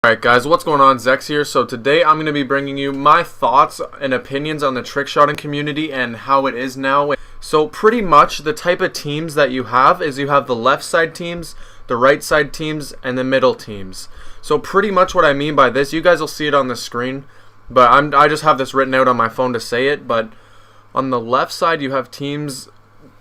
Alright guys, what's going on? Zex here. So today I'm going to be bringing you my thoughts and opinions on the trickshotting community and how it is now. So pretty much the type of teams that you have is you have the left side teams, the right side teams, and the middle teams. So pretty much what I mean by this, you guys will see it on the screen, but I just have this written out on my phone to say it. But on the left side you have teams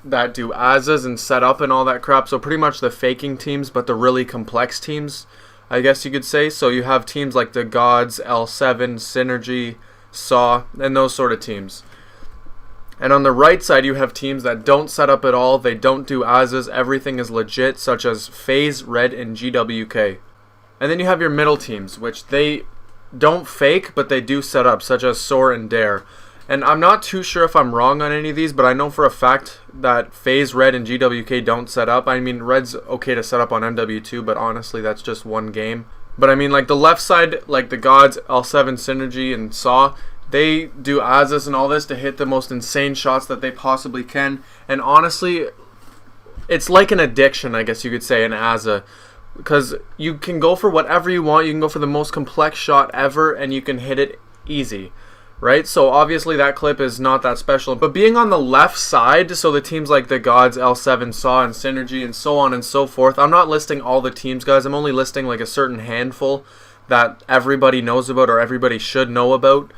that do ASAs and setup and all that crap. So pretty much the faking teams, but the really complex teams, I guess you could say. So you have teams like the Gods, L7, Synergy, Saw, and those sort of teams. And on the right side you have teams that don't set up at all, they don't do ASAs, everything is legit, such as FaZe, Red, and GWK. And then you have your middle teams, which they don't fake, but they do set up, such as Soar and Dare. And I'm not too sure if I'm wrong on any of these, but I know for a fact that FaZe, Red, and GWK don't set up. I mean, Red's okay to set up on MW2, but honestly, that's just one game. But I mean, like the left side, like the Gods, L7, Synergy, and Saw, they do ASAs and all this to hit the most insane shots that they possibly can. And honestly, it's like an addiction, I guess you could say, an ASA. Because you can go for whatever you want, you can go for the most complex shot ever, and you can hit it easy. Right, so obviously that clip is not that special, but being on the left side, so the teams like the Gods, L7, Saw, and Synergy, and so on and so forth, I'm not listing all the teams, guys, I'm only listing like a certain handful that everybody knows about or everybody should know about.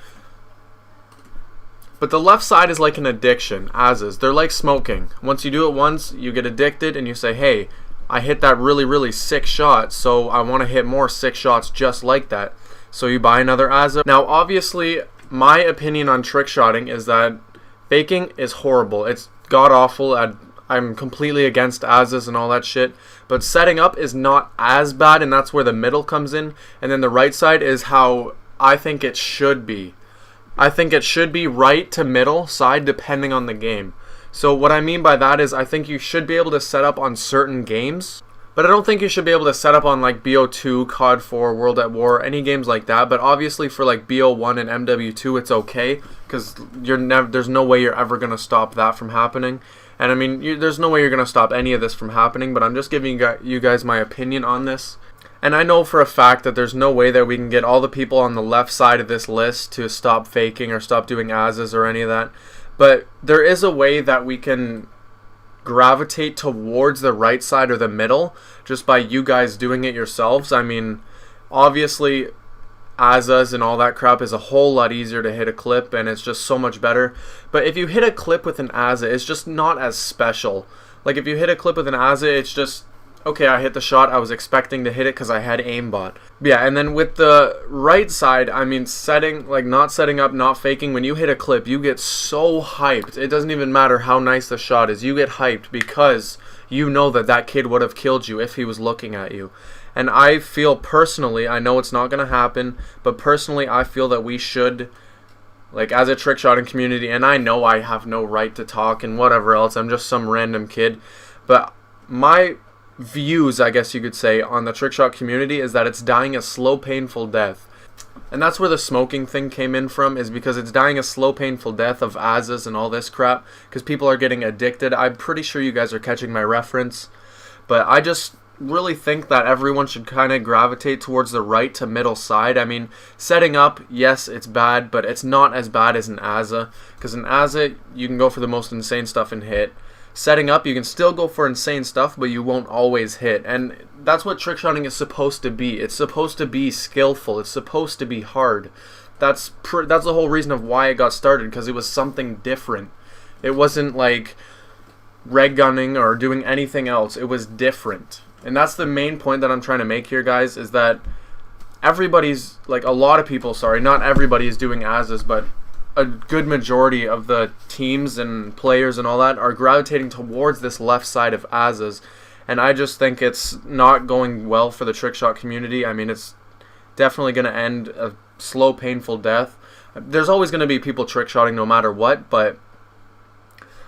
But the left side is like an addiction, ASAs. They're like smoking. Once you do it once, you get addicted and you say, hey, I hit that really sick shot, so I want to hit more sick shots just like that. So you buy another ASA. Now obviously, my opinion on trickshotting is that faking is horrible. It's god-awful. I'm completely against ASAs and all that shit. But setting up is not as bad, and that's where the middle comes in. And then the right side is how I think it should be. I think it should be right to middle side depending on the game. So what I mean by that is I think you should be able to set up on certain games, but I don't think you should be able to set up on like BO2, COD 4, World at War, any games like that. But obviously for like BO1 and MW2 it's okay, because there's no way you're ever going to stop that from happening. And I mean, there's no way you're going to stop any of this from happening, but I'm just giving you guys my opinion on this. And I know for a fact that there's no way that we can get all the people on the left side of this list to stop faking or stop doing ASAs or any of that. But there is a way that we can gravitate towards the right side or the middle just by you guys doing it yourselves. I mean, obviously ASAs and all that crap is a whole lot easier to hit a clip, and it's just so much better. But if you hit a clip with an ASA, it's just not as special. Like if you hit a clip with an ASA, it's just, okay, I hit the shot, I was expecting to hit it because I had aimbot. Yeah, and then with the right side, I mean, not setting up, not faking, when you hit a clip, you get so hyped. It doesn't even matter how nice the shot is. You get hyped because you know that that kid would have killed you if he was looking at you. And I feel personally, I know it's not going to happen, but personally I feel that we should, like as a trickshotting community, and I know I have no right to talk and whatever else, I'm just some random kid, but my views, I guess you could say, on the trickshot community is that it's dying a slow, painful death. And that's where the smoking thing came in from, is because it's dying a slow, painful death of ASAs and all this crap, because people are getting addicted. I'm pretty sure you guys are catching my reference, but I just really think that everyone should kind of gravitate towards the right to middle side. I mean, setting up, yes, it's bad, but it's not as bad as an ASA, because an ASA, you can go for the most insane stuff and hit. Setting up, you can still go for insane stuff, but you won't always hit. And that's what trickshotting is supposed to be. It's supposed to be skillful. It's supposed to be hard. That's the whole reason of why it got started, because it was something different. It wasn't like red gunning or doing anything else. It was different. And that's the main point that I'm trying to make here, guys, is that everybody's, like a lot of people, sorry, not everybody is doing ASAs, but a good majority of the teams and players and all that are gravitating towards this left side of ASAs, and I just think it's not going well for the trickshot community. I mean, it's definitely going to end a slow, painful death. There's always going to be people trickshotting no matter what, but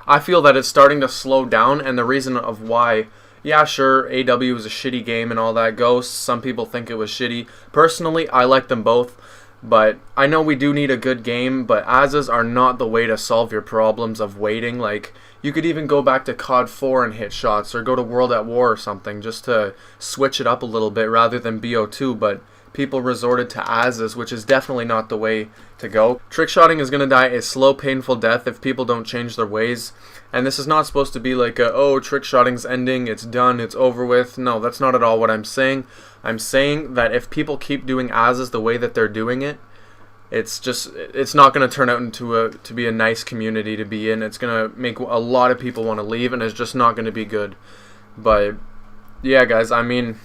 I feel that it's starting to slow down, and the reason of why, yeah, sure, AW was a shitty game and all that. Ghosts, some people think it was shitty. Personally, I like them both. But I know we do need a good game, but ASAs are not the way to solve your problems of waiting. Like, you could even go back to COD 4 and hit shots, or go to World at War or something, just to switch it up a little bit rather than BO2. But people resorted to asses, which is definitely not the way to go. Trickshotting is going to die a slow, painful death if people don't change their ways. And this is not supposed to be like a, oh, trickshotting's ending, it's done, it's over with. No, that's not at all what I'm saying. I'm saying that if people keep doing asses the way that they're doing it, it's not going to turn out into to be a nice community to be in. It's going to make a lot of people want to leave, and it's just not going to be good. But yeah, guys, I mean,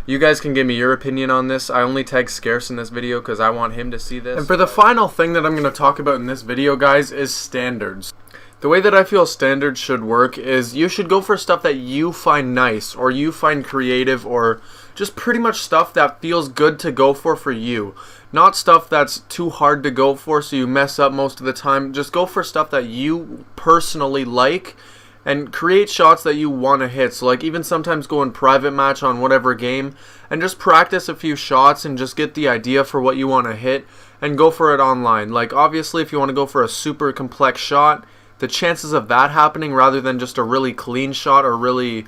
you guys can give me your opinion on this. I only tagged Scarce in this video because I want him to see this. And for the final thing that I'm going to talk about in this video, guys, is standards. The way that I feel standards should work is you should go for stuff that you find nice, or you find creative, or just pretty much stuff that feels good to go for you. Not stuff that's too hard to go for so you mess up most of the time. Just go for stuff that you personally like and create shots that you want to hit. So like even sometimes go in private match on whatever game and just practice a few shots and just get the idea for what you want to hit and go for it online. Like obviously if you want to go for a super complex shot, the chances of that happening rather than just a really clean shot or really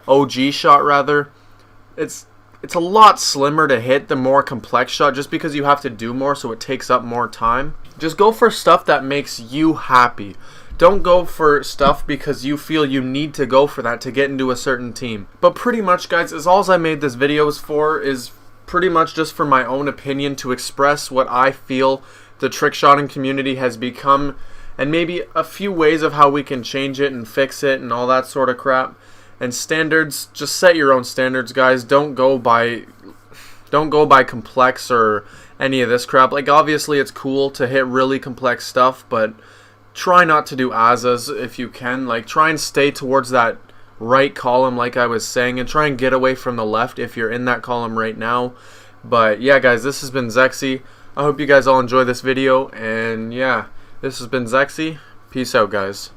OG shot rather, it's a lot slimmer to hit the more complex shot just because you have to do more, so it takes up more time. Just go for stuff that makes you happy. Don't go for stuff because you feel you need to go for that to get into a certain team. But pretty much, guys, is all I made this videos for is pretty much just for my own opinion to express what I feel the trickshotting community has become and maybe a few ways of how we can change it and fix it and all that sort of crap. And standards, just set your own standards, guys. Don't go by complex or any of this crap. Like obviously it's cool to hit really complex stuff, but try not to do asas if you can. Like try and stay towards that right column like I was saying, and try and get away from the left if you're in that column right now. But yeah, guys, this has been Zexy. I hope you guys all enjoy this video, and yeah, this has been Zexy. Peace out, guys.